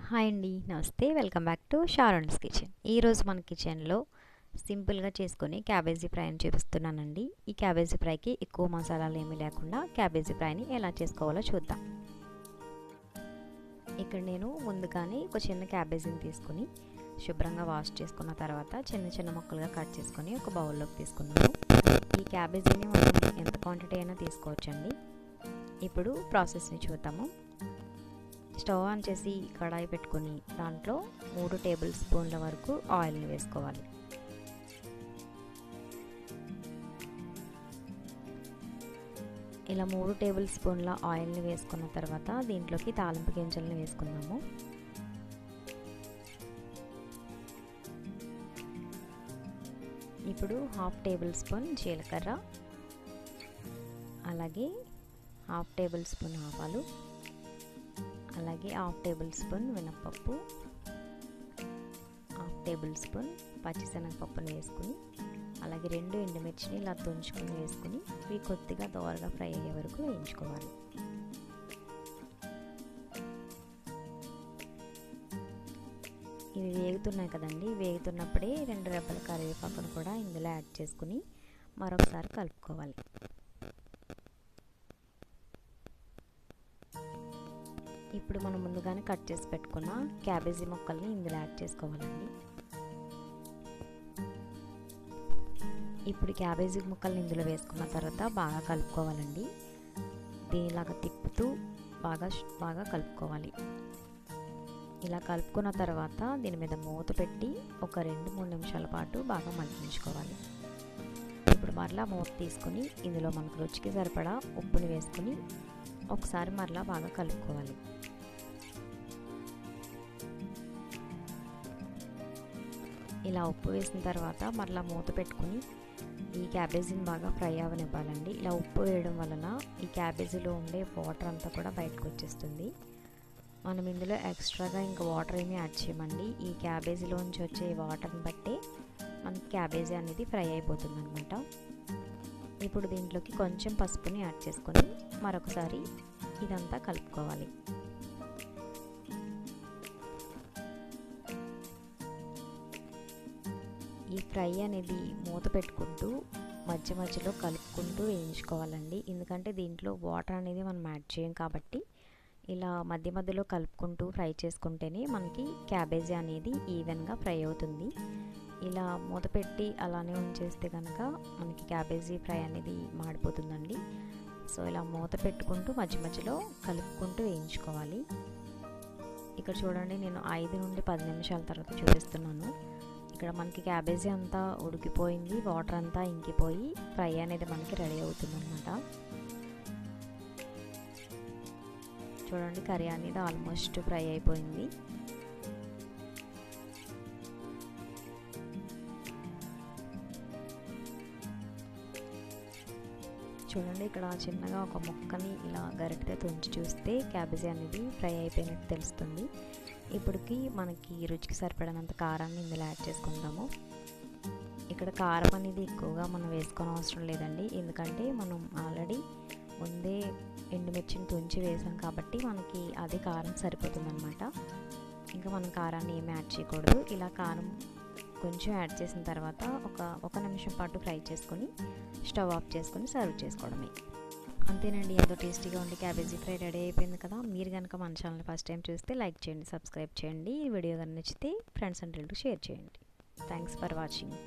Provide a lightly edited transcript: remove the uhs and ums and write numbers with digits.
Hi అండి, నమస్తే. Welcome back to Sharon's kitchen. ఈరోజు మన కిచెన్లో సింపుల్గా చేసుకొని క్యాబేజీ ఫ్రైని చూపిస్తున్నానండి. ఈ క్యాబేజీ ఫ్రైకి ఎక్కువ మసాలాలు ఏమీ లేకుండా క్యాబేజీ ఫ్రైని ఎలా చేసుకోవాలో చూద్దాం. ఇక్కడ నేను ముందుగానే ఒక చిన్న క్యాబేజీని తీసుకుని శుభ్రంగా వాష్ చేసుకున్న తర్వాత చిన్న చిన్న ముక్కలుగా కట్ చేసుకొని ఒక బౌల్లోకి తీసుకున్నాను. ఈ క్యాబేజీని మనం ఎంత క్వాంటిటీ అయినా తీసుకోవచ్చండి. ఇప్పుడు ప్రాసెస్ని చూద్దాము. స్టవ్ ఆన్ చేసి కడాయి పెట్టుకొని దాంట్లో 3 టేబుల్ స్పూన్ల వరకు ఆయిల్ని వేసుకోవాలి. ఇలా 3 టేబుల్ స్పూన్ల ఆయిల్ని వేసుకున్న తర్వాత దీంట్లోకి తాలింపు గింజల్ని వేసుకుందాము. ఇప్పుడు 1/2 టేబుల్ స్పూన్ జీలకర్ర, అలాగే 1/2 టేబుల్ స్పూన్ ఆవాలు, అలాగే 1/2 టేబుల్ స్పూన్ మినప్పప్పు, 1/2 టేబుల్ స్పూన్ పచ్చిశనగపప్పుని వేసుకుని అలాగే 2 ఎండుమిర్చిని ఇలా తుంచుకొని వేసుకుని ఇవి కొద్దిగా దోరగా ఫ్రై అయ్యే వరకు వేయించుకోవాలి. ఇవి వేగుతున్నాయి కదండి, వేగుతున్నప్పుడే 2 రెబ్బల కరివేపాకును కూడా ఇందులో యాడ్ చేసుకుని మరొకసారి కలుపుకోవాలి. ఇప్పుడు మనం ముందుగానే కట్ చేసి పెట్టుకున్న క్యాబేజీ ముక్కల్ని ఇందులో యాడ్ చేసుకోవాలండి. ఇప్పుడు క్యాబేజీ ముక్కల్ని ఇందులో వేసుకున్న తర్వాత బాగా కలుపుకోవాలండి. దీనిలాగా తిప్పుతూ బాగా కలుపుకోవాలి. ఇలా కలుపుకున్న తర్వాత దీని మీద మూత పెట్టి ఒక 2-3 నిమిషాల పాటు బాగా మగ్గించుకోవాలి. ఇప్పుడు మరలా మూత తీసుకుని ఇందులో మనకు రుచికి సరిపడా ఉప్పుని వేసుకుని ఒకసారి మరలా బాగా కలుపుకోవాలి. ఇలా ఉప్పు వేసిన తర్వాత మరలా మూత పెట్టుకుని ఈ క్యాబేజీని బాగా ఫ్రై అవ్వనివ్వాలండి. ఇలా ఉప్పు వేయడం వలన ఈ క్యాబేజీలో ఉండే వాటర్ అంతా కూడా బయటకు వచ్చేస్తుంది. మనం ఇందులో ఎక్స్ట్రాగా ఇంకా వాటర్ ఏమీ యాడ్ చేయమండి. ఈ క్యాబేజీలోంచి వచ్చే వాటర్ని బట్టి మనకి క్యాబేజీ అనేది ఫ్రై అయిపోతుంది అనమాట. ఇప్పుడు దీంట్లోకి కొంచెం పసుపుని యాడ్ చేసుకొని మరొకసారి ఇదంతా కలుపుకోవాలి. ఈ ఫ్రై అనేది మూత పెట్టుకుంటూ మధ్య మధ్యలో కలుపుకుంటూ వేయించుకోవాలండి. ఎందుకంటే దీంట్లో వాటర్ అనేది మనం యాడ్ చేయం కాబట్టి ఇలా మధ్య మధ్యలో కలుపుకుంటూ ఫ్రై చేసుకుంటేనే మనకి క్యాబేజీ అనేది ఈవెన్గా ఫ్రై అవుతుంది. ఇలా మూత పెట్టి అలానే ఉంచేస్తే కనుక మనకి క్యాబేజీ ఫ్రై అనేది మాడిపోతుందండి. సో ఇలా మూత పెట్టుకుంటూ మధ్య మధ్యలో కలుపుకుంటూ వేయించుకోవాలి. ఇక్కడ చూడండి, నేను 5 నుండి 10 నిమిషాల తర్వాత చూపిస్తున్నాను. ఇక్కడ మనకి క్యాబేజీ అంతా ఉడికిపోయింది, వాటర్ అంతా ఇంకిపోయి ఫ్రై అనేది మనకి రెడీ అవుతుంది అనమాట. చూడండి, కర్రీ అనేది ఆల్మోస్ట్ ఫ్రై అయిపోయింది. చూడండి, ఇక్కడ చిన్నగా ఒక ముక్కని ఇలా గరిటెతో తుంచి చూస్తే క్యాబేజీ అనేది ఫ్రై అయిపోయినట్టు తెలుస్తుంది. ఇప్పటికి మనకి రుచికి సరిపడినంత కారాన్ని ఇందులో యాడ్ చేసుకుందాము. ఇక్కడ కారం అనేది ఎక్కువగా మనం వేసుకోని అవసరం లేదండి, ఎందుకంటే మనం ఆల్రెడీ ముందే ఎండుమిర్చిని తుంచి వేసాం కాబట్టి మనకి అదే కారం సరిపోతుంది అనమాట. ఇంకా మనం కారాన్ని ఏమి యాడ్ చేయకూడదు. ఇలా కారం కొంచెం యాడ్ చేసిన తర్వాత ఒక నిమిషం పాటు ఫ్రై చేసుకొని స్టవ్ ఆఫ్ చేసుకొని సర్వ్ చేసుకోవడమే. అంతేనండి, ఎంతో టేస్టీగా ఉండి క్యాబేజీ ఫ్రై రెడీ అయిపోయింది కదా. మీరు కనుక మన ఛానల్ ఫస్ట్ టైం చూస్తే లైక్ చేయండి, సబ్స్క్రైబ్ చేయండి. ఈ వీడియో కనుక నచ్చితే ఫ్రెండ్స్ అండ్ రిలేటివ్స్ షేర్ చేయండి. Thanks for watching.